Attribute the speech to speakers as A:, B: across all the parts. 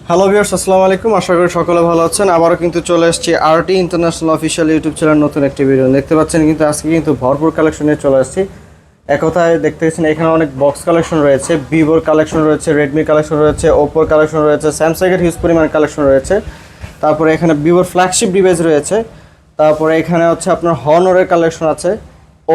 A: Hello viewers, আসসালামু আলাইকুম। আশা করি সকলে ভালো আছেন। আবারও কিন্তু চলে এসেছি RT international official YouTube channel নতুন একটি ভিডিও দেখতে পাচ্ছেন। কিন্তু আজকে কিন্তু ভরপুর কালেকশন নিয়ে চলে এসেছি। এক কথায় দেখতে পাচ্ছেন এখানে অনেক বক্স কালেকশন রয়েছে, ভিভোর কালেকশন রয়েছে, রেডমি কালেকশন রয়েছে, ওপ্পোর কালেকশন রয়েছে, স্যামসাংয়ের হিউজ পরিমাণ কালেকশন রয়েছে। তারপরে এখানে ভিভোর ফ্ল্যাগশিপ ডিভাইস রয়েছে। তারপরে এখানে হচ্ছে আপনার হনরের কালেকশন আছে,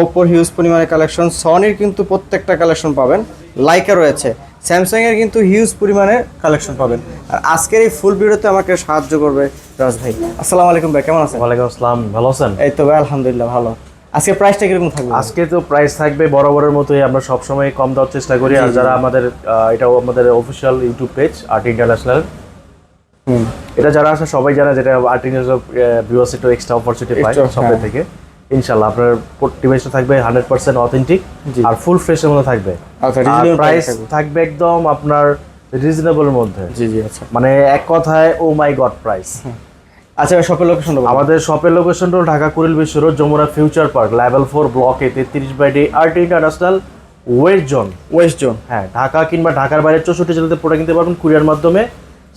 A: ওপ্পোর হিউজ পরিমাণে কালেকশন, সনির কিন্তু প্রত্যেকটা কালেকশন পাবেন, লাইকা রয়েছে, স্যামসাংয়ের কিন্তু হিউজ পরিমাণে কালেকশন পাবেন। আর আজকের এই ফুল ভিডিওতে আমাকে সাহায্য করবে রাজ ভাই। আসসালামু আলাইকুম ভাই, কেমন আছেন?
B: ওয়ালাইকুম আসসালাম, ভালো আছেন?
A: এই তো ভাই, আলহামদুলিল্লাহ ভালো। আজকে প্রাইসটা কিরকম থাকবে?
B: আজকে তো প্রাইস থাকবে বরাবরের মতোই, আমরা সবসময় কম দেওয়ার চেষ্টা করি। আর যারা আমাদের এটাও আমাদের official YouTube page RT international, এটা যারা আসে সবাই জানে যেটা আরটি ইন্টারন্যাশনাল ভিউয়ার্স একটু এক্সট্রা অপরচুনিটি পায় সবের থেকে। ইনশাআল্লাহ আপনার ডিভাইসটা থাকবে 100% অথেন্টিক আর ফুল ফ্রেশের মধ্যে থাকবে।
A: আচ্ছা,
B: প্রাইস থাকবে একদম আপনার রিজনেবলের মধ্যে।
A: জি জি, আচ্ছা।
B: মানে এক কথায় ও মাই গড প্রাইস।
A: আচ্ছা, শপের লোকেশন
B: আমাদের শপের লোকেশন হলো Dhaka Kuril Bishwa road, Jamuna future park, level 4 ব্লকে 33/D RT international West zone. হ্যাঁ, ঢাকা কিংবা ঢাকার বাইরে 64 জেলাতে প্রোডাক্ট কিনতে পারবেন কুরিয়ার মাধ্যমে।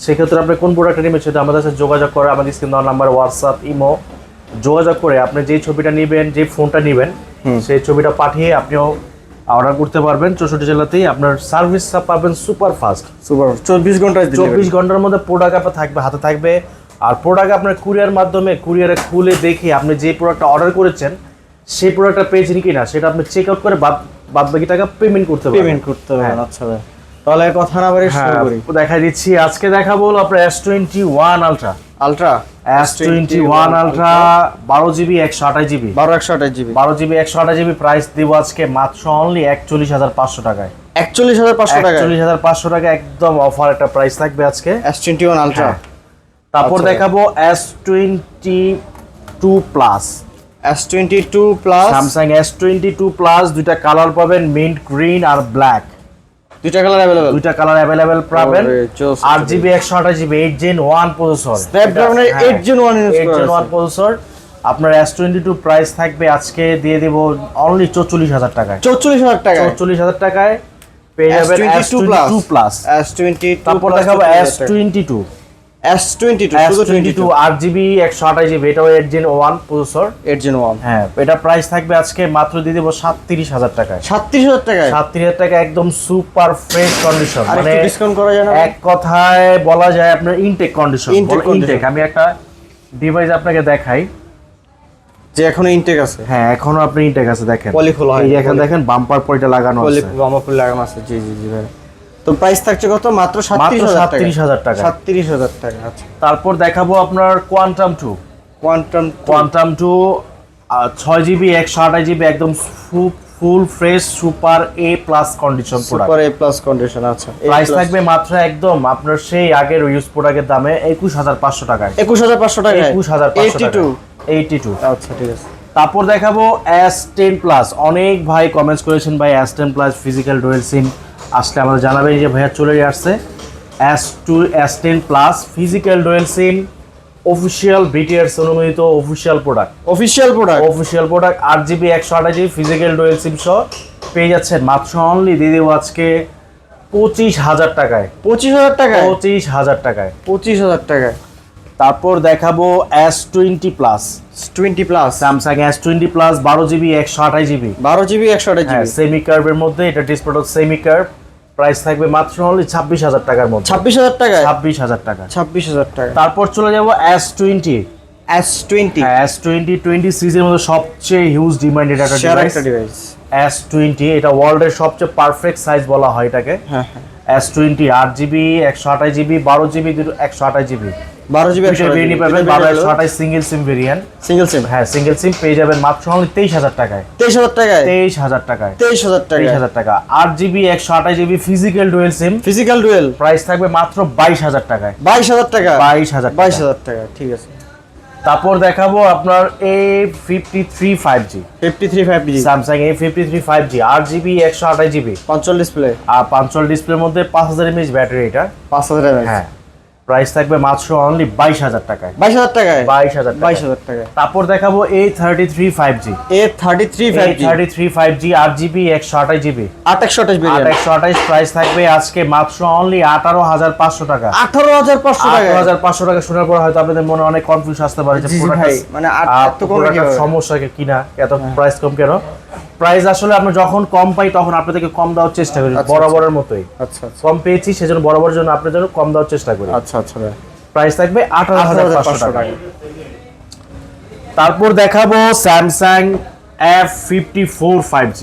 B: সেক্ষেত্রে আপনি কোন প্রোডাক্টটা নেবেন সেটা আমাদের সাথে যোগাযোগ করে, আমাদের স্ক্রিন দেওয়া নাম্বার, হোয়াটসঅ্যাপ, ইমো যোগাযোগ করে আপনি যেই ছবিটা নেবেন, যে ফোনটা নেবেন সেই ছবিটা পাঠিয়ে আপনিও অর্ডার করতে পারবেন। 64 জেলাতেই আপনার সার্ভিস পাবেন সুপার ফাস্ট, 24 ঘন্টার মধ্যে প্রোডাক্ট আপনার থাকবে, হাতে থাকবে। আর প্রোডাক্ট আপনার কুরিয়ার মাধ্যমে কুরিয়ারে খুলে দেখে আপনি যে প্রোডাক্টটা অর্ডার করেছেন সেই প্রোডাক্টটা পেয়েছেন কিনা সেটা আপনি চেক আউট করে বাদ বাকি টাকা পেমেন্ট করতে পারবেন।
A: আচ্ছা ভাই, তাহলে কথা না বলে শুরু করি।
B: দেখাই দিচ্ছি। আজকে দেখাবো আপনার S21 ultra. S21 ultra 12GB 128GB 128GB price দিব আজকে মাত্র অনলি 41,500 টাকায়।
A: 41,500 টাকা
B: একদম অফার একটা প্রাইস থাকবে আজকে
A: S21 আলট্রা।
B: তারপর দেখাবো S22 plus. Samsung S22 plus দুইটা কালার পাবেন, মিন্ট গ্রিন আর ব্ল্যাক। দুইটা কালার अवेलेबल পাবেন। 8GB 128GB 8 Gen 1 প্রসেসর,
A: স্ন্যাপড্রাগনের 8 Gen 1
B: প্রসেসর। আপনার S22 প্রাইস থাকবে আজকে দিয়ে দেব অনলি 44,000 টাকায়। 44,000 টাকায় পেয়ে যাবেন S22 প্লাস। তারপর দেখাবো S22 8GB 128GB, এটাও 8 Gen 1 প্রসেসর। হ্যাঁ, এটা প্রাইস থাকবে আজকে মাত্র দিয়ে দেব 37,000 টাকায়। 37,000 টাকা একদম সুপার ফ্রেশ কন্ডিশন। মানে
A: ডিসকাউন্ট করা যায় না,
B: এক কথায় বলা যায় আপনার ইনটেক কন্ডিশন। আমি একটা ডিভাইস আপনাকে দেখাই
A: যে এখনো ইনটেক আছে।
B: হ্যাঁ, এখনো আপনি ইনটেক আছে, দেখেন
A: পলি খোলা হয়,
B: এই এখানে দেখেন বাম্পার পয়টা লাগানো আছে,
A: বাম্পার লাগানো আছে। জি জি জি ভাই। তো প্রাইস থাকছে কত? মাত্র
B: 37,000 টাকা।
A: 37,000 টাকা। আচ্ছা,
B: তারপর দেখাবো আপনার কোয়ান্টাম 2। 6GB 128GB একদম full fresh super A+ condition product.
A: আচ্ছা,
B: প্রাইস থাকবে মাত্র একদম আপনার সেই আগের ইউজ প্রোডাক্টের দামে 21,500 টাকায়। 82।
A: আচ্ছা, ঠিক আছে।
B: তারপর দেখাবো S10 প্লাস। অনেক ভাই কমেন্টস করেছেন ভাই S10 প্লাস ফিজিক্যাল ডুয়াল সিম আসলে আমাদের জানাবেন যে ভাইয়া চলে আসছে S10 plus physical dual SIM official BTS অনুমোদিত official product 8GB 128GB physical dual SIM সহ পেয়ে যাচ্ছেন মাত্র অনলি দিয়ে দেবো আজকে 25,000 টাকায়। 25,000 টাকায়। তারপর দেখাবো S20 plus. Samsung S20 plus 12GB 128GB semi কার্ভের মধ্যে, এটা ডিসপ্লেটা সেমি কার্ভ। প্রাইস থাকবে মাত্র অনলি 26,000 টাকার মধ্যে। 26,000 টাকা। তারপর চলে যাব S20 সিরিজের মধ্যে সবচেয়ে হিউজ ডিমান্ডেড একটা ডিভাইস S20। এটা ওয়ার্ল্ডের সবচেয়ে পারফেক্ট সাইজ বলা হয় এটাকে। S20 8GB 128GB 12GB 128GB
A: 12GB
B: পাবেন। 128 সিঙ্গেল সিম ভেরিয়েন্ট। হ্যাঁ, সিঙ্গেল সিম পেয়ে যাবেন মাত্র অনলি 23,000 টাকায়। 23,000 টাকা। 8GB 128GB physical dual price থাকবে মাত্র 22,000 টাকায়। 22,000 টাকা।
A: ঠিক আছে।
B: তারপর দেখাবো আপনার A53 5G। Samsung A53 5G 8GB 128GB
A: 5 display
B: আর 5 ডিসপ্লের মধ্যে 5000 mAh ব্যাটারি। এটা
A: 5000 mAh।
B: হ্যাঁ, প্রাইস থাকবে মাত্র অনলি 22,000 টাকায়।
A: 22,000 টাকায়
B: 22,000 টাকা।
A: 22,000 টাকায়।
B: তারপর দেখাবো A33 5G।
A: A33 5G
B: 33 5G 8GB 128GB
A: 828 variant
B: 128 price থাকবে আজকে মাত্র অনলি 18,500 টাকা।
A: 18,500 টাকা।
B: 18,500 টাকা শোনার পর হয়তো আপনাদের মনে অনেক কনফিউজ আসতে পারে যে
A: জি ভাই মানে এত কম
B: সমস্যা কিনা, এত প্রাইস কম কেন? প্রাইস আসলে আমরা যখন কম পাই তখন আপনাদেরকে কম দেওয়ার চেষ্টা করি, বরাবরের মতোই।
A: আচ্ছা আচ্ছা
B: কম পেয়েছি সেজন্য বরাবরের জন্য আপনাদের জন্য কম দেওয়ার চেষ্টা করি।
A: আচ্ছা আচ্ছা ভাই।
B: প্রাইস থাকবে 18,500 টাকা।
A: টাকা।
B: তারপর দেখাবো Samsung F54 5G।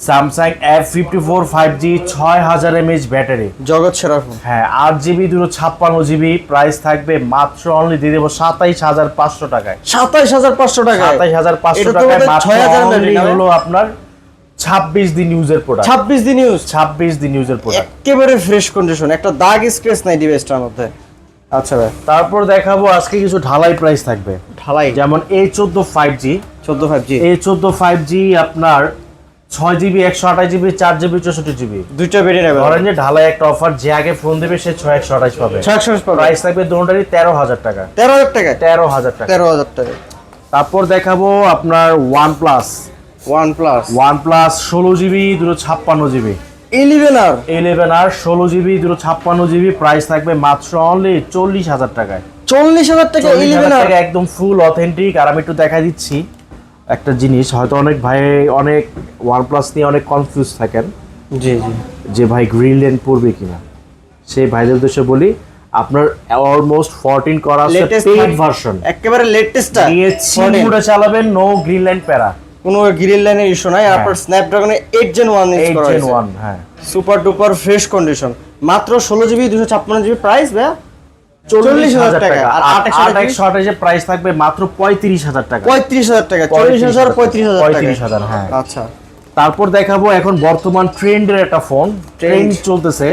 B: Samsung F54 5G 6000 mAh battery,
A: জগৎ সেরা ফোন।
B: হ্যাঁ 8GB 256GB প্রাইস থাকবে মাত্র অনলি দিয়ে দেবো 27,500 টাকায়।
A: 27,500 টাকা।
B: 27,500 টাকায় মাত্র অনলি হলো আপনার 26 দিন ইউজের প্রোডাক্ট।
A: 26 দিন ইউজ,
B: 26 দিন ইউজের প্রোডাক্ট,
A: একেবারে ফ্রেশ কন্ডিশন, একটা দাগ স্ক্র্যাচ নাই ডিভাইসটার মধ্যে। আচ্ছা ভাই
B: তারপর দেখাবো আজকে কিছু ঢালাই প্রাইস থাকবে।
A: ঢালাই
B: যেমন A14 5G।
A: 14 5G
B: A14 5G আপনার 6GB 128GB 4GB 64GB
A: দুইটা ভেরিয়েন্ট হবে।
B: ধরেন যে ঢালাই একটা অফার, যে আগে ফোন দেবে সে 6128 পাবে।
A: 628 পাবে।
B: প্রাইস থাকবে দুটোটারই 13,000 টাকা।
A: 13,000 টাকা।
B: 13,000 টাকা।
A: 13,000 টাকা।
B: তারপর দেখাবো আপনার OnePlus OnePlus 16GB 256GB
A: 11R
B: 11R 16GB 256GB price থাকবে মাত্র অনলি 40,000 টাকায়।
A: 40,000 টাকা 11R
B: একদম ফুল অথেন্টিক। আর আমি একটু দেখাই দিচ্ছি একটা জিনিস, হয়তো অনেক ভাই অনেক OnePlus নিয়ে অনেক কনফিউজ থাকেন
A: জি জি
B: যে ভাই গ্রিন ল্যান্ড পড়বে কিনা। সেই ভাইদের উদ্দেশ্যে বলি আপনার অলমোস্ট 14 করা আছে পেইড ভার্সন,
A: একেবারে লেটেস্টটা
B: নিয়ে চিমুড়ে চালাবেন, নো গ্রিন ল্যান্ড প্যারা,
A: কোনো গ্রিল লাইনের ইস্যু নাই। আপনার স্ন্যাপড্রাগনে 8 Gen 1 ইউজ করা হয়েছে।
B: 1 হ্যাঁ
A: সুপার ডুপার ফ্রেশ কন্ডিশন, মাত্র 16GB 256GB প্রাইস ভাই 40,000 টাকা। আর
B: 828 এর প্রাইস থাকবে মাত্র 35,000 টাকা।
A: 35,000 টাকা। 40,000 35,000 টাকা।
B: 35,000 হ্যাঁ।
A: আচ্ছা
B: তারপর দেখাবো এখন বর্তমান ট্রেন্ডের একটা ফোন, ট্রেন্ড চলতেছে,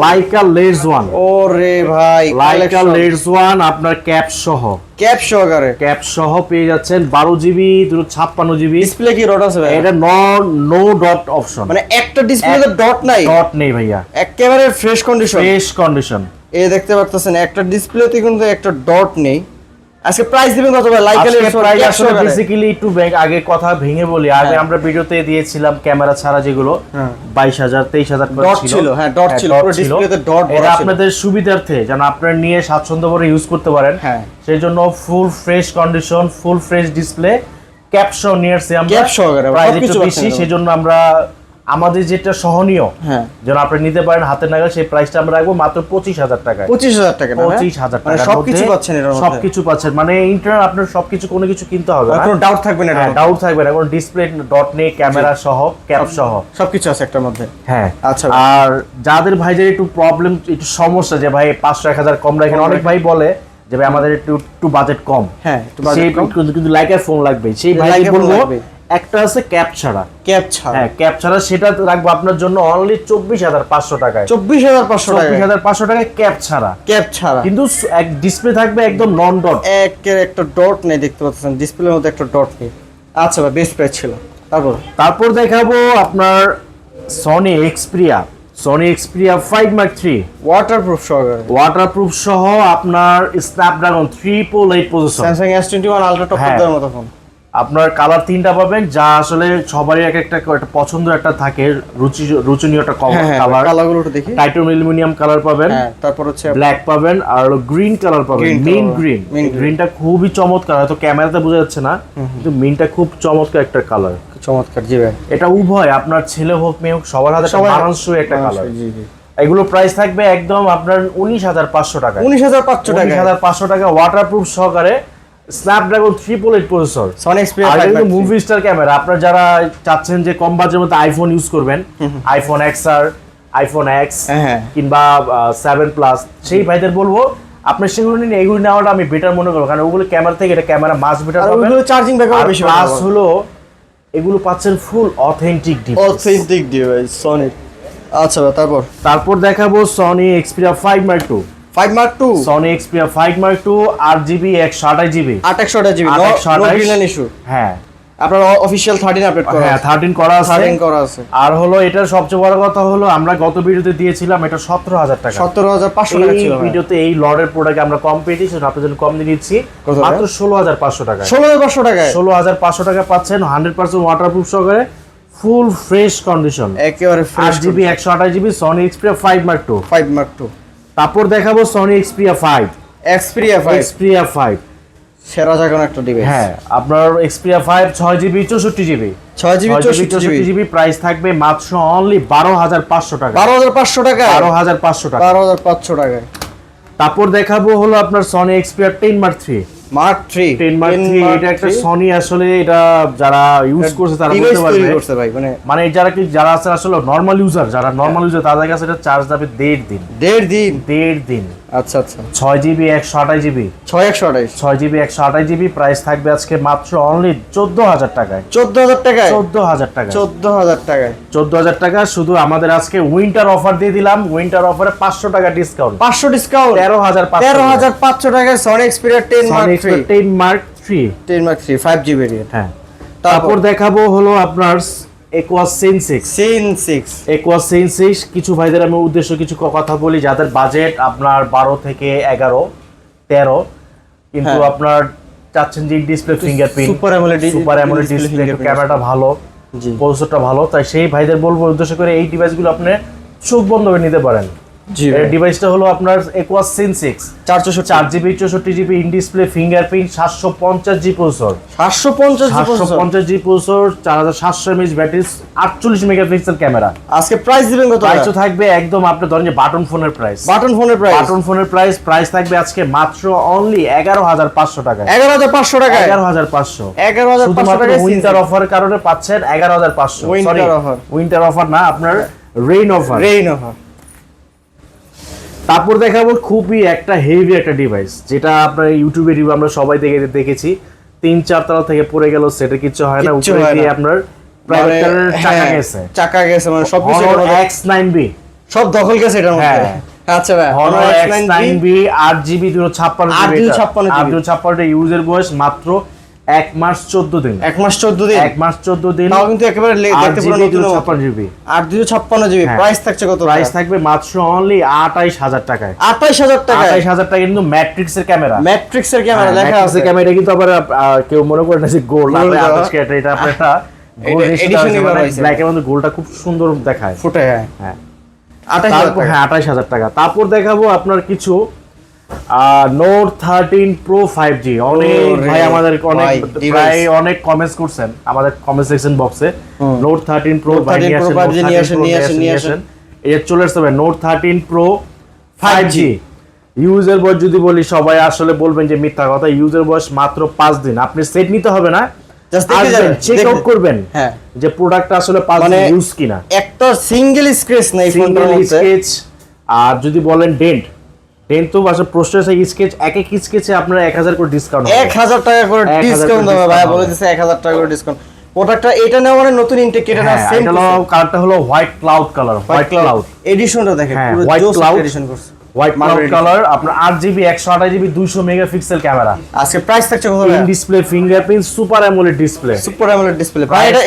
B: লাইকা লেটস 1।
A: ওরে ভাই
B: লাইকা লেটস 1 আপনার ক্যাপ সহ,
A: ক্যাপ সহকারে
B: ক্যাপ সহ পেয়ে যাচ্ছেন 12GB 256GB।
A: ডিসপ্লে কি ডট আছে ভাই?
B: এটা নো ডট অপশন,
A: মানে একটা ডিসপ্লেতে ডট নাই,
B: ডট নেই ভাইয়া,
A: একেবারে ফ্রেশ কন্ডিশন।
B: Fresh condition.
A: এই দেখতে পাচ্ছেন একটা ডিসপ্লেতে কিন্তু একটা ডট নেই। আজকে প্রাইস দিবেন কত ভাই? লাইকা
B: আজকে
A: লেটস
B: প্রাইস আসলে বেসিক্যালি একটু আগে কথা ভেঙে বলি, আগে আমরা ভিডিওতে দিয়েছিলাম ক্যামেরা ছাড়া যেগুলো 22,000 23,000 করে
A: ডট ছিল। হ্যাঁ ডট ছিল, পুরো ডিসপ্লেতে ডট ভরা ছিল।
B: এটা আপনাদের সুবিধার্থে যেন আপনারা নিয়ে স্বাচ্ছন্দ্য করে ইউজ করতে পারেন,
A: হ্যাঁ
B: সেই জন্য full fresh condition, full fresh display, caption নিয়ে আসছি আমরা,
A: ক্যাপ সহকারে
B: প্রাইস একটু বেশি, সেই জন্য আমরা আমাদের যেটা সহনীয়
A: হ্যাঁ
B: যেন আপনি নিতে পারেন হাতের নাগাল, সেই প্রাইসটা আমরা রাখবো মাত্র 25,000 টাকায়।
A: 25,000 টাকা না?
B: 25,000
A: মানে
B: টাকা
A: সবকিছু পাচ্ছেন এর মধ্যে,
B: সবকিছু পাচ্ছেন, মানে ইন্টারনেট আপনার সবকিছু কোনো কিছু কিনতে হবে না,
A: কোনো ডাউট থাকবে না,
B: ডাউট থাকবে না, কোনো ডিসপ্লে ডট নেই, ক্যামেরা সহ, ক্যাপ সহ
A: সবকিছু আছে একটার মধ্যে।
B: হ্যাঁ
A: আচ্ছা
B: আর যাদের ভাইদের একটু প্রবলেম, একটু সমস্যা যে ভাই 500-1000 কম রাখেন, অনেক ভাই বলে যে ভাই আমাদের একটু বাজেট কম,
A: হ্যাঁ একটু বাজেট কম
B: কিন্তু লাইকার ফোন লাগবে, সেই ভাই বলবো একটা আছে ক্যাপ ছাড়া,
A: ক্যাপ ছাড়া,
B: হ্যাঁ ক্যাপ ছাড়া, সেটা রাখবো আপনার জন্য অনলি 24,500 টাকায়।
A: 24,500 টাকা,
B: 24,500 টাকায় ক্যাপ ছাড়া,
A: ক্যাপ ছাড়া,
B: কিন্তু এক ডিসপ্লে থাকবে একদম নন ডট,
A: একটা ডট নেই, দেখতে পাচ্ছেন ডিসপ্লের মধ্যে একটা ডট নেই। আচ্ছা ভাই বেস্ট প্রাইস ছিল।
B: তারপর দেখাবো আপনার সনি এক্সপিরিয়া 5 Mark 3
A: ওয়াটারপ্রুফ সহকারে,
B: ওয়াটারপ্রুফ সহ আপনার Snapdragon 388 processor,
A: Samsung S21 ultra top দেওয়ার মতো ফোন।
B: আপনার কালার 3টা পাবেন, যা আসলে সবারই একটা পছন্দ একটা থাকে, রুচিনীয় একটা কালার।
A: কালারগুলো একটু দেখি।
B: টাইটানিয়াম অ্যালুমিনিয়াম কালার পাবেন,
A: হ্যাঁ তারপর হচ্ছে
B: ব্ল্যাক পাবেন, আর গ্রিন কালার পাবেন, মিন গ্রিন। গ্রিনটা খুবই চমৎকার, হয়তো ক্যামেরাতে বোঝা যাচ্ছে না, কিন্তু মিনটা খুব চমৎকার একটা কালার,
A: চমৎকার। জি ভাই
B: এটা উভয় আপনার ছেলে হোক মেয়ে হোক সবার হাতে মানানসই একটা কালার।
A: জি জি
B: এগুলো প্রাইস থাকবে একদম আপনার 19,500 টাকা।
A: 19,500 টাকা,
B: 19,500 টাকা ওয়াটারপ্রুফ সহকারে স্ন্যাপড্রাগন 388 প্রসেসর,
A: সনি এক্সপিরিয়া 5
B: কিন্তু মুভি স্টার ক্যামেরা। আপনারা যারা চাচ্ছেন যে কম বাজেটের মধ্যে আইফোন ইউজ করবেন, আইফোন XR, আইফোন X কিংবা 7 প্লাস, সেই ভাইদের বলবো আপনি সেগুলো নিন, এগুলো নেওয়াটা আমি বেটার মনে করবো, কারণ ওগুলো ক্যামেরা থেকে এটা ক্যামেরা মাস বেটার পাবেন,
A: ওগুলো চার্জিং ব্যাকআপ বেশি পাবেন,
B: প্লাস হলো এগুলো পাচ্ছেন ফুল অথেন্টিক
A: ডিভাইস সনি। আচ্ছা তারপর দেখাবো
B: Sony Xperia 5 Mark 2, Sony Xperia 5 Mark 2 8GB 128GB,
A: 828GB no green issue.
B: হ্যাঁ
A: আপনার অফিশিয়াল 13 আপডেট করা
B: হ্যাঁ 13 করা আছে
A: 13 করা আছে।
B: আর হলো এটার সবচেয়ে বড় কথা হলো আমরা গত ভিডিওতে দিয়েছিলাম এটা 17000 টাকা,
A: 17500 টাকা ছিল।
B: এই ভিডিওতে এই লটের প্রোডাক্ট আমরা কম পেয়েছি, সেটা আপনাদের জন্য কম দিয়ে দিচ্ছি মাত্র 16500 টাকা।
A: 16500 টাকায়
B: 16500 টাকা পাচ্ছেন 100% ওয়াটারপ্রুফ সহকারে, ফুল ফ্রেশ কন্ডিশন,
A: একেবারে fresh
B: 8GB 128GB Sony Xperia 5 Mark II।
A: 5 Mark II।
B: তারপর দেখাবো Sony Xperia 5। Xperia 5
A: সেরা জায়গার একটা ডিভাইস।
B: হ্যাঁ আপনার Xperia 5 6GB 64GB
A: 6GB 64GB
B: price থাকবে মাত্র অনলি 12500 টাকা।
A: 12500 টাকায়
B: 12500 টাকা।
A: 12500 টাকায়।
B: তারপর দেখাবো হলো আপনার Sony Xperia 10 Mark III।
A: Mark 3
B: এটা একটা Sony, আসলে এটা যারা ইউজ করছে তারা বলতে পারবে
A: ভাই,
B: মানে যারা আছে আসলে নরমাল ইউজার, যারা নরমাল ইউজার তাদের কাছে এটা চার্জ যাবে 1.5 দিন।
A: আচ্ছা আচ্ছা।
B: 6GB 128GB
A: 6128
B: 6GB 128GB price থাকবে আজকে মাত্র অনলি 14000 টাকায়।
A: 14000 টাকায়
B: 14000 টাকা
A: 14000 টাকায়
B: 14000 টাকা। শুধু আমাদের আজকে উইন্টার অফার দিয়ে দিলাম, উইন্টার অফারে 500 টাকা ডিসকাউন্ট,
A: 500 ডিসকাউন্ট
B: 13500
A: টাকায় Sony Xperia 10 Mark 3
B: 10 Mark III
A: 10 Mark 3 5GB variant.
B: হ্যাঁ তারপর দেখাবো হলো আপনার Aqua Scene 6। Aqua Scene 6 কিছু ভাইদের আমি উদ্দেশ্য কিছু কথা বলি যাদের বাজেট আপনার 12 থেকে 11 13, কিন্তু আপনার চাচ্ছেন যে display fingerprint
A: super AMOLED
B: display, ক্যামেরাটা ভালো, প্রসেসরটা ভালো, তাই সেই ভাইদের বলবো উদ্দেশ্য করে এই ডিভাইসগুলো আপনি চোখ বন্ধ করে নিতে পারেন। এর ডিভাইসটা হলো আপনার Aqua Scene 6 4GB 64GB in display fingerprint 750G processor, 750G processor, 4700 mAh battery, 48 megapixel camera.
A: আজকে প্রাইস দিবেন কত?
B: প্রাইস থাকবে একদম আপনি ধরেন যে বাটন ফোনের প্রাইস, প্রাইস থাকবে আজকে মাত্র অনলি 11500 টাকা।
A: 11500 টাকা
B: 11500 টাকা উইন্টার অফারের কারণে পাচ্ছেন 11500। উইন্টার অফার না, আপনার রেইন অফার। তারপর দেখাবো খুবই একটা হেভি একটা ডিভাইস, যেটা আপনার ইউটিউবে রিভিউ আমরা সবাই দেখেছি, 3-4 তলা থেকে পড়ে গেল, সেটা কিছু হয় না, উপরে দিয়ে আপনার প্রাইভেটারের
A: চাকা গেছে মানে সবকিছু
B: X9B
A: সব দখল গেছে এটার মধ্যে। আচ্ছা ভাই
B: Honor X9B 8GB 256 ইউজের বয়স মাত্র 1 মাস 14 দিন।
A: 1 মাস 14 দিন তাও কিন্তু একেবারে দেখতে পুরো নতুন
B: 256GB
A: 856GB প্রাইস থাকছে কত?
B: প্রাইস থাকবে মাত্র অনলি 28000 টাকায়।
A: 28000 টাকা
B: 28000 টাকা কিন্তু ম্যাট্রিক্সের ক্যামেরা
A: লেখা আছে।
B: ক্যামেরা কিন্তু আবার কেউ মনে করে না যে গোল্ড, এটা আপনার একটা গোল্ড এডিশন ব্ল্যাক এর মধ্যে গোল্ডটা খুব সুন্দর দেখায়,
A: ফুটে। হ্যাঁ
B: 28000 টাকা। তারপর দেখাবো আপনার কিছু নোট 13 প্রো 5G। অনেক ভাই আমাদের অনেক কমেন্টস করছেন আমাদের কমেন্ট সেকশন বক্সে, নোট 13 প্রো নিয়ে আসেন। এই চলে আসছে নোট 13 প্রো 5G। ইউজার বয়স যদি বলি সবাই আসলে বলবেন যে মিথ্যা কথা, ইউজার বয়স মাত্র 5 দিন। আপনি সেট নিতে হবে না, চেক আউট করবেন যে প্রোডাক্টটা আসলে 5 দিন ইউজ কিনা।
A: একটা সিঙ্গেল স্ক্র্যাচ নাই ফোনটার মধ্যে।
B: আর যদি বলেন ডেন্ট তো আসলে প্রসেস স্কেচ, এক স্কেচে আপনার 1000 করে ডিসকাউন্ট,
A: 1000 টাকা করে ডিসকাউন্ট হবে ভাই, বলে দিছে 1000 টাকা করে ডিসকাউন্ট। প্রোডাক্টটা এটা নেওয়া মানে নতুন ইনটেক, এটা না সেম
B: কালারটা হলো white cloud colour, white cloud
A: এডিশনটা দেখেন পুরো জোস এডিশন করছে,
B: হোয়াইট ক্লাউড কালার। আপনার 8GB 128GB 200 মেগাপিক্সেল ক্যামেরা।
A: আজকে প্রাইস থাকছে কত?
B: In display fingerprint super AMOLED display ভাই, এটা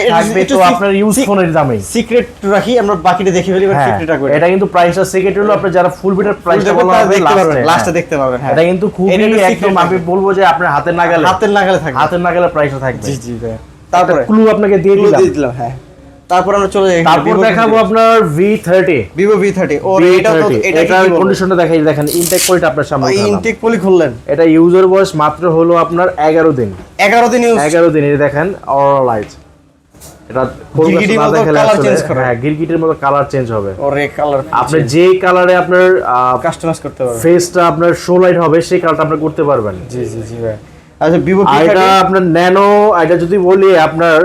B: তো আপনার ইউজ ফোনের দামে সিক্রেট
A: রাখি, আমরা বাকিটা দেখে ফেলি, সিক্রেটটা করি।
B: এটা কিন্তু প্রাইসটা সিক্রেট হলো, আপনি যারা ফুল ভিডিওর প্রাইসটা বলা হবে
A: লাস্টে দেখতে পাবেন।
B: এটা কিন্তু খুবই একদম আমি বলবো যে আপনার হাতের নাগালে প্রাইসটা থাকবে।
A: জি ভাই। তারপরে
B: ক্লু আপনাকে দিয়ে
A: দিলাম। হ্যাঁ তারপর আমরা চলে যাই,
B: তারপর দেখাবো আপনার V30
A: Vivo V30। ও এটা
B: কন্ডিশনটা দেখাই, দেখেন ইনটেক পলিটা আপনার সামনে,
A: ইনটেক পলি খুললেন।
B: এটা ইউজার বয়স মাত্র হলো আপনার 11 দিন ইউজ। দেখেন অরাল লাইট, এটা
A: গিরগিটির মতো কালার চেঞ্জ করে।
B: হ্যাঁ গিরগিটির মতো কালার চেঞ্জ হবে।
A: ওরে কালার
B: আপনি যে কালারে আপনার
A: কাস্টমাইজ করতে পারবেন,
B: ফেসটা আপনার শো লাইট হবে সেই কালারটা আপনি করতে পারবেন।
A: জি ভাই। আচ্ছা Vivo V30
B: এটা আপনার ন্যানো, এটা যদি বলি আপনার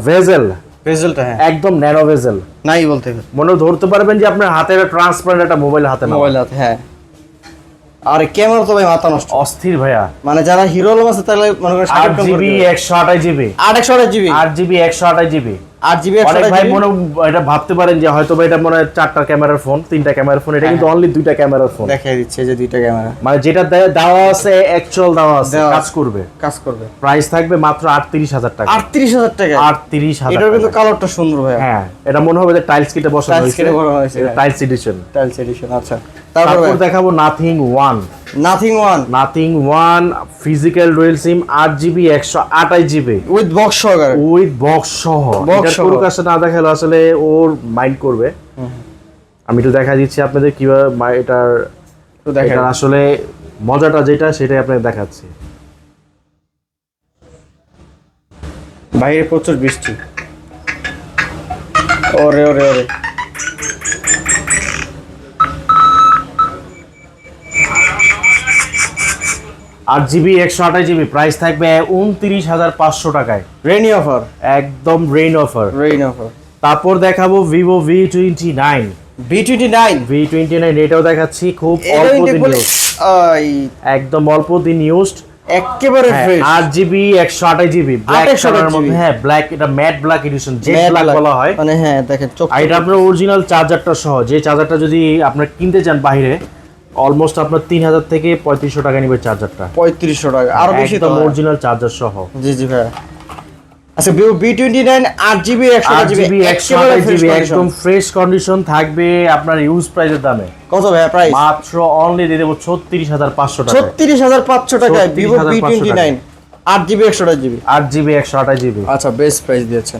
A: ভেজেলটা
B: একদম ন্যানো ভেজেল
A: নাই বলতে
B: মনে ধরতে পারবেন যে আপনার হাতে ট্রান্সপারেন্ট একটা মোবাইল হাতে।
A: হ্যাঁ আরে ক্যামেরা তো ভাই মাথা নষ্ট,
B: অস্থির ভাইয়া।
A: মানে যারা হিরো আছে তাহলে মনে করেন
B: 8GB 128GB
A: 8GB
B: 128GB
A: 8GB
B: অনেক ভাই
A: 128GB
B: মনে এটা ভাবতে পারেন যে হয়তো বা এটা মনে হয় 4টা ক্যামেরার ফোন 3টা ক্যামেরার ফোন, এটা কিন্তু অনলি 2টা ক্যামেরার ফোন।
A: দেখাই দিচ্ছে যে 2টা ক্যামেরা,
B: মানে যেটা দেওয়া আছে অ্যাকচুয়াল দেওয়া আছে, কাজ করবে। প্রাইস থাকবে মাত্র 38000 টাকা।
A: 38000 টাকা।
B: 38000।
A: এটার কিন্তু কালারটা সুন্দর ভাই।
B: হ্যাঁ, এটা মনে হবে যে টাইলস কেটে বসানো হয়েছে। Tiles edition.
A: আচ্ছা,
B: তারপর দেখাবো Nothing one physical dual sim 8GB 128GB
A: with box সহকারে,
B: সহ। এটা পুরো কাজটা না দেখালে আসলে ওর মাইন্ড করবে। আমি একটু দেখা দিচ্ছি আপনাদের কিভাবে এটার আসলে মজাটা যেটা সেটাই আপনাদের দেখাচ্ছি।
A: বাইরে প্রচুর বৃষ্টি। ওরে ওরে ওরে,
B: 8GB 128GB প্রাইস থাকবে 29500 টাকায়।
A: রেইনি অফার,
B: একদম রেইন অফার। তারপর দেখাবো ভিভো V29। এটাও দেখাচ্ছি, খুব অল্প দিন ইউজ, একদম অল্প দিন ইউজড,
A: একেবারে ফ্রেশ।
B: 8GB 128GB ব্ল্যাক কালারের মধ্যে। হ্যাঁ, ব্ল্যাক, এটা matte black addition, jet black বলা হয়।
A: মানে হ্যাঁ দেখেন চোখ,
B: আর এটা আপনার অরিজিনাল চার্জারটা সহ, যে চার্জারটা যদি আপনার কিনতে চান বাইরে অলমোস্ট আপনার 3000 থেকে 3500 টাকা নিবে চার্জারটা।
A: 3500 টাকা, আরো বেশি তো।
B: একদম অরিজিনাল চার্জার সহ।
A: জি ভাই। আচ্ছা, ভিভো V29 8GB
B: 128GB একদম ফ্রেশ কন্ডিশন থাকবে আপনার ইউজ প্রাইসের দামে।
A: কত ভাই প্রাইস?
B: মাত্র অনলি দিয়ে দেব 36500 টাকা।
A: 36500 টাকায় ভিভো V29 8GB
B: 128GB।
A: আচ্ছা, বেস্ট প্রাইস দিয়েছে।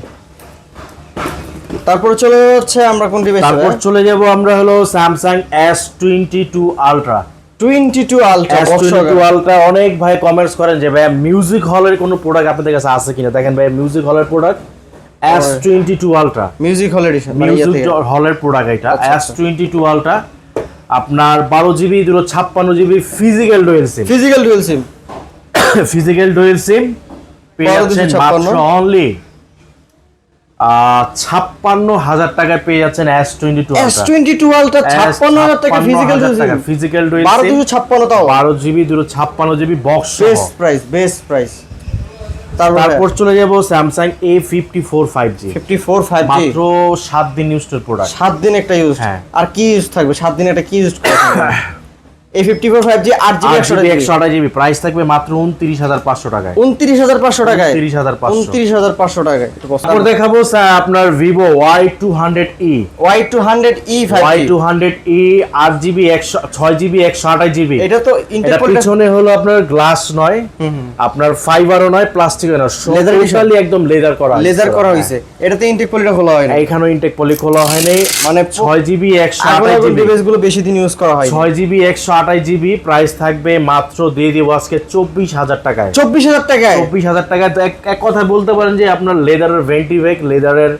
A: তারপর চলে যাচ্ছে আমরা কোন ডিভাইসে?
B: তারপর চলে যাব আমরা হলো Samsung S22 Ultra।
A: 22
B: Ultra অনেক ভাই কমেন্টস করেন যে ভাই মিউজিক হলের কোনো প্রোডাক্ট আপনাদের কাছে আছে কিনা। দেখেন ভাই, মিউজিক হলের product S22 Ultra,
A: music hall edition,
B: music হলের প্রোডাক্ট এটা। S22 Ultra আপনার 12GB 256GB ফিজিক্যাল ডুয়াল সিম পেয়ে যাচ্ছেন মাত্র অনলি 56000 টাকায় পেয়ে যাচ্ছেন S22
A: Ultra 56000 টাকা
B: ফিজিক্যাল ডুয়াল সিম
A: 1256 তাও
B: 12GB 256GB box.
A: Best price.
B: তারপর চলে যাব Samsung A54 5G। মাত্র 7 দিন ইউজড প্রোডাক্ট।
A: 7 দিন একটা ইউজ। আর কি ইউজ থাকবে 7 দিন একটা কি ইউজ করবে? A54 5G 8GB
B: 128GB price থাকবে মাত্র 29500 টাকায়।
A: 29500 টাকায়।
B: 29500
A: টাকায়।
B: তারপর দেখাবো আপনার Vivo Y200e।
A: Y200e
B: 8GB 6GB 128GB।
A: এটা তো
B: এটা পিছনে হলো আপনার গ্লাস নয়, আপনার ফাইবারও নয়, প্লাস্টিকও নয়, টোটালি একদম লেদার করা
A: হয়েছে। এটাতে ইনটেক পলিটা খোলা হয় না,
B: এইখানেও ইনটেক পলি খোলা হয়নি। মানে 6GB 128GB
A: ডিভাইসগুলো বেশি দিন ইউজ করা হয়।
B: 6GB 128GB প্রাইস থাকবে মাত্র দিয়ে দিব আজকে 24000 টাকায়।
A: 24000 টাকায়।
B: 24000 টাকায় এক কথা বলতে পারেন যে আপনার লেদারের ভেন্টিভেক, লেদারের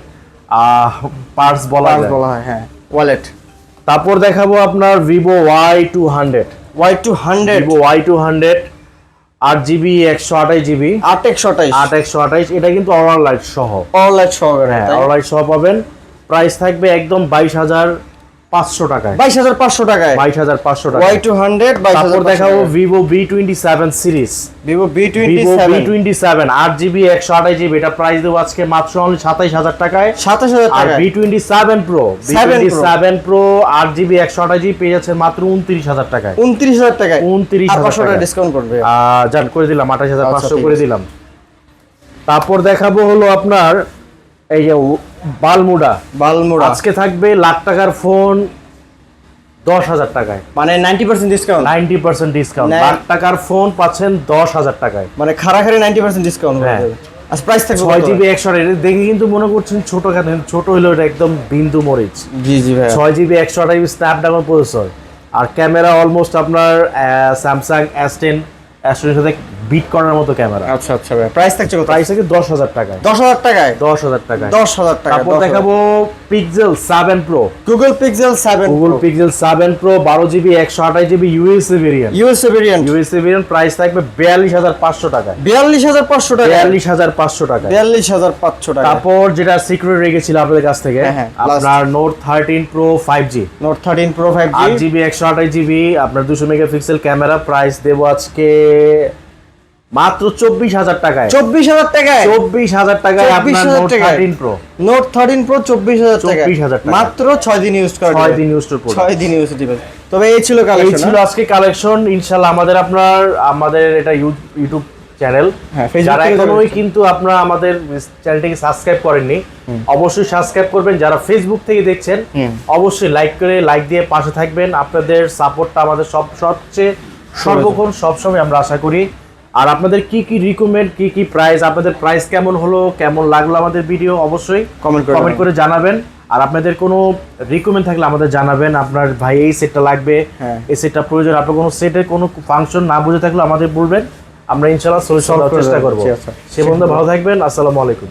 B: পার্টস বলা
A: হয়। হ্যাঁ, ওয়ালেট।
B: তারপর দেখাবো আপনার Vivo Y200। Vivo Y200 8GB 128GB 8128। এটা কিন্তু অল লাইট সহ, হ্যাঁ অল লাইট সহ পাবেন। প্রাইস থাকবে একদম 22500 টাকায়।
A: 22500 টাকায়। Y200
B: তারপর দেখাবো Vivo V27 series.
A: Vivo V27
B: 8GB 128GB এটা প্রাইস দেব আজকে মাত্র অনলি 27000 টাকায়।
A: 27000 টাকায়।
B: V27 Pro 8GB 128GB পেয়ে যাচ্ছে মাত্র 29000 টাকায়।
A: 29000 টাকায়।
B: 29000 টাকা
A: ডিসকাউন্ট করবে।
B: জান করে দিলাম, 28500 করে দিলাম। তারপর দেখাবো হলো আপনার এই যে বালমুডা আজকে থাকবে লাখ টাকার ফোন 10000 টাকায়,
A: মানে 90% ডিসকাউন্ট।
B: 90% ডিসকাউন্ট। লাখ টাকার ফোন পাচ্ছেন 10000 টাকায়,
A: মানে খাড়াখাড়ি 90% ডিসকাউন্ট হয়ে যাবে। আচ্ছা, প্রাইস থাকবে
B: 6GB 128। দেখে কিন্তু মনে করছেন ছোট খাতে, ছোট হলো এটা একদম বিন্দু মরিচ।
A: জি ভাই।
B: 6GB 128GB স্ন্যাপড্রাগন প্রসেসর, আর ক্যামেরা অলমোস্ট আপনার Samsung S10 এর সাথে বিট করার মতো ক্যামেরা।
A: আচ্ছা ভাই, প্রাইস থাকছে কত?
B: প্রাইস থাকে 10000 টাকায়।
A: 10000 টাকায়।
B: 10000 টাকায়।
A: 10000 টাকা।
B: তারপর দেখাবো Pixel 7 Pro।
A: Google Pixel 7
B: Pro 12GB 128GB USA variant price থাকবে 42500 টাকায়।
A: 42500 টাকা।
B: 42500 টাকা।
A: 44500 টাকা।
B: তারপর যেটা সিক্রেট রেখেছিল আপনাদের কাছ থেকে, আপনার Note 13 Pro 5G। 8GB 128GB আপনার 200 মেগাপিক্সেল ক্যামেরা প্রাইস দেব আজকে মাত্র 24,000 টাকায়।
A: 24,000 টাকায়
B: 24,000 টাকায় আপনার
A: 24,000
B: নোট
A: টাকায়।
B: 13 প্রো।
A: নোট 13 প্রো 24,000 টাকায়।
B: 24,000 টাকা।
A: মাত্র 6 দিন ইউজ করা
B: 6 দিন ইউজ করতে
A: 6 দিন ইউজ দিবেন। তবে এই ছিল
B: এই
A: কালেকশন।
B: ছিল আজকে কালেকশন। ইনশাআল্লাহ আমাদের এটা ইউটিউব চ্যানেল,
A: হ্যাঁ, Facebook
B: যারা
A: থেকে
B: এখনোই
A: দেখছেন।
B: কিন্তু আপনারা আমাদের চ্যানেলটিকে সাবস্ক্রাইব করেননি, অবশ্যই সাবস্ক্রাইব করবেন। যারা ফেসবুক থেকে দেখছেন অবশ্যই লাইক দিয়ে পাশে থাকবেন। আপনাদের সাপোর্টটা আমাদের সবচেয়ে সর্বক্ষণ সবসময় আমরা আশা করি। আর আপনাদের কি কি রিকমেন্ড, কি কি প্রাইস, আপনাদের প্রাইস কেমন হলো, কেমন লাগলো আমাদের ভিডিও, অবশ্যই কমেন্ট করে জানাবেন। আর আপনাদের কোনো রিকমেন্ড থাকলে আমাদের জানাবেন। আপনার ভাই এই সেটটা লাগবে, এই সেটটা প্রয়োজন, আপনার কোনো সেটের কোনো ফাংশন না বুঝে থাকলে আমাদের বলবেন, আমরা ইনশাআল্লাহ সলিউশন দেওয়ার চেষ্টা করব। সে বন্ধু ভালো থাকবেন। আসসালামু আলাইকুম।